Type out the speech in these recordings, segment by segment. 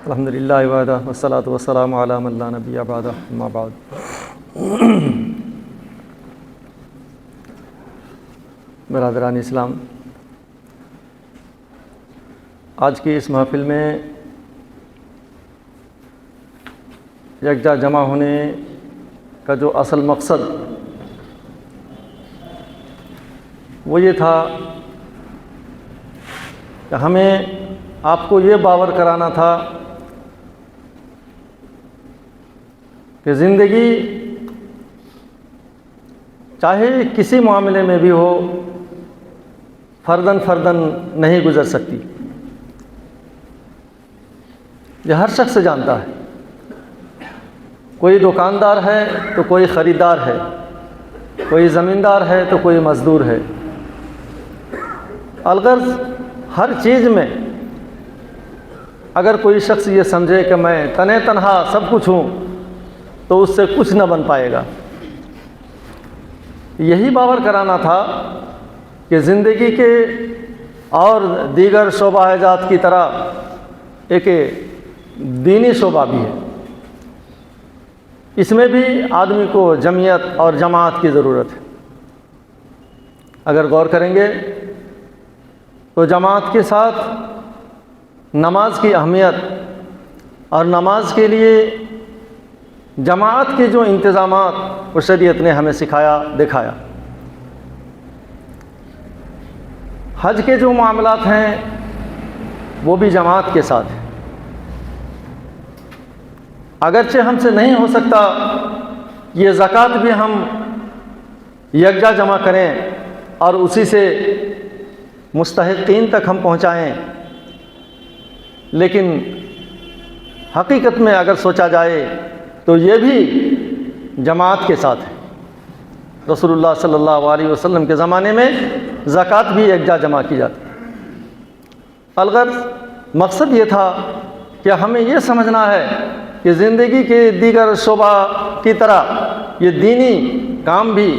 الحمدللہ وحدہ والصلاۃ والسلام علی من لا نبی بعدہ اما بعد۔ برادران اسلام، آج کی اس محفل میں یکجا جمع ہونے کا جو اصل مقصد وہ یہ تھا کہ ہمیں آپ کو یہ باور کرانا تھا کہ زندگی چاہے کسی معاملے میں بھی ہو فرداً نہیں گزر سکتی۔ یہ ہر شخص جانتا ہے، کوئی دکاندار ہے تو کوئی خریدار ہے، کوئی زمیندار ہے تو کوئی مزدور ہے۔ الغرض ہر چیز میں اگر کوئی شخص یہ سمجھے کہ میں تنہا سب کچھ ہوں تو اس سے کچھ نہ بن پائے گا۔ یہی باور کرانا تھا کہ زندگی کے اور دیگر شعبہ جات کی طرح ایک دینی شعبہ بھی ہے، اس میں بھی آدمی کو جمعیت اور جماعت کی ضرورت ہے۔ اگر غور کریں گے تو جماعت کے ساتھ نماز کی اہمیت اور نماز کے لیے جماعت کے جو انتظامات وہ شریعت نے ہمیں سکھایا دکھایا۔ حج کے جو معاملات ہیں وہ بھی جماعت کے ساتھ ہیں۔ اگرچہ ہم سے نہیں ہو سکتا یہ زکوٰۃ بھی ہم یکجا جمع کریں اور اسی سے مستحقین تک ہم پہنچائیں، لیکن حقیقت میں اگر سوچا جائے تو یہ بھی جماعت کے ساتھ ہے۔ رسول اللہ صلی اللہ علیہ وسلم کے زمانے میں زکوٰۃ بھی یکجا جمع کی جاتی۔ الغرض مقصد یہ تھا کہ ہمیں یہ سمجھنا ہے کہ زندگی کے دیگر شعبہ کی طرح یہ دینی کام بھی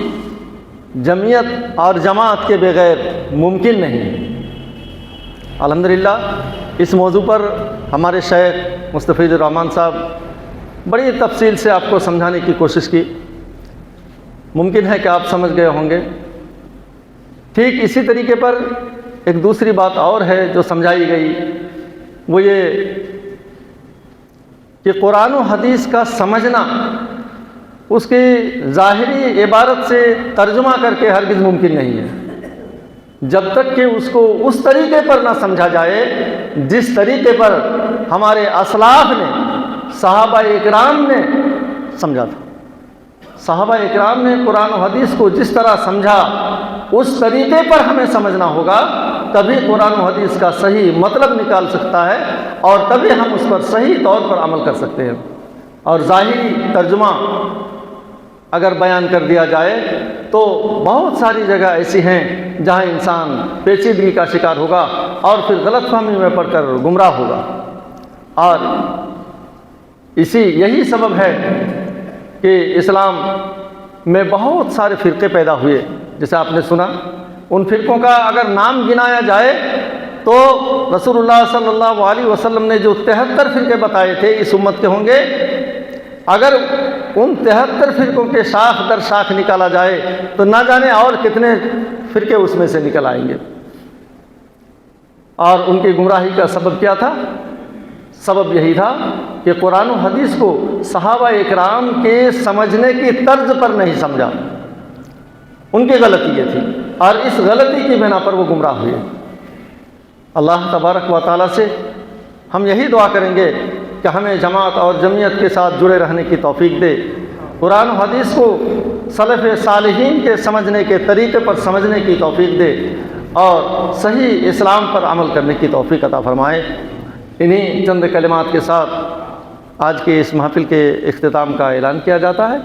جمعیت اور جماعت کے بغیر ممکن نہیں ہے۔ الحمدللہ اس موضوع پر ہمارے شیخ مستفید الرحمن صاحب بڑی تفصیل سے آپ کو سمجھانے کی کوشش کی۔ ممکن ہے کہ آپ سمجھ گئے ہوں گے۔ ٹھیک اسی طریقے پر ایک دوسری بات اور ہے جو سمجھائی گئی، وہ یہ کہ قرآن و حدیث کا سمجھنا اس کی ظاہری عبارت سے ترجمہ کر کے ہرگز ممکن نہیں ہے، جب تک کہ اس کو اس طریقے پر نہ سمجھا جائے جس طریقے پر ہمارے اسلاف نے، صحابہ اکرام نے سمجھا تھا۔ صحابہ اکرام نے قرآن و حدیث کو جس طرح سمجھا اس طریقے پر ہمیں سمجھنا ہوگا، تبھی قرآن و حدیث کا صحیح مطلب نکال سکتا ہے اور تبھی ہم اس پر صحیح طور پر عمل کر سکتے ہیں۔ اور ظاہری ترجمہ اگر بیان کر دیا جائے تو بہت ساری جگہ ایسی ہیں جہاں انسان پیچیدگی کا شکار ہوگا اور پھر غلط فہمی میں پڑ کر گمراہ ہوگا۔ اور یہی سبب ہے کہ اسلام میں بہت سارے فرقے پیدا ہوئے، جیسے آپ نے سنا۔ ان فرقوں کا اگر نام گنایا جائے تو رسول اللہ صلی اللہ علیہ وسلم نے جو 73 فرقے بتائے تھے اس امت کے ہوں گے، اگر ان 73 فرقوں کے شاخ در شاخ نکالا جائے تو نہ جانے اور کتنے فرقے اس میں سے نکل آئیں گے۔ اور ان کی گمراہی کا سبب کیا تھا؟ سبب یہی تھا کہ قرآن و حدیث کو صحابہ اکرام کے سمجھنے کی طرز پر نہیں سمجھا۔ ان کی غلطی یہ تھی اور اس غلطی کی بنا پر وہ گمراہ ہوئے۔ اللہ تبارک و تعالیٰ سے ہم یہی دعا کریں گے کہ ہمیں جماعت اور جمعیت کے ساتھ جڑے رہنے کی توفیق دے، قرآن و حدیث کو سلف صالحین کے سمجھنے کے طریقے پر سمجھنے کی توفیق دے اور صحیح اسلام پر عمل کرنے کی توفیق عطا فرمائے۔ انہی چند کلمات کے ساتھ آج کے اس محفل کے اختتام کا اعلان کیا جاتا ہے۔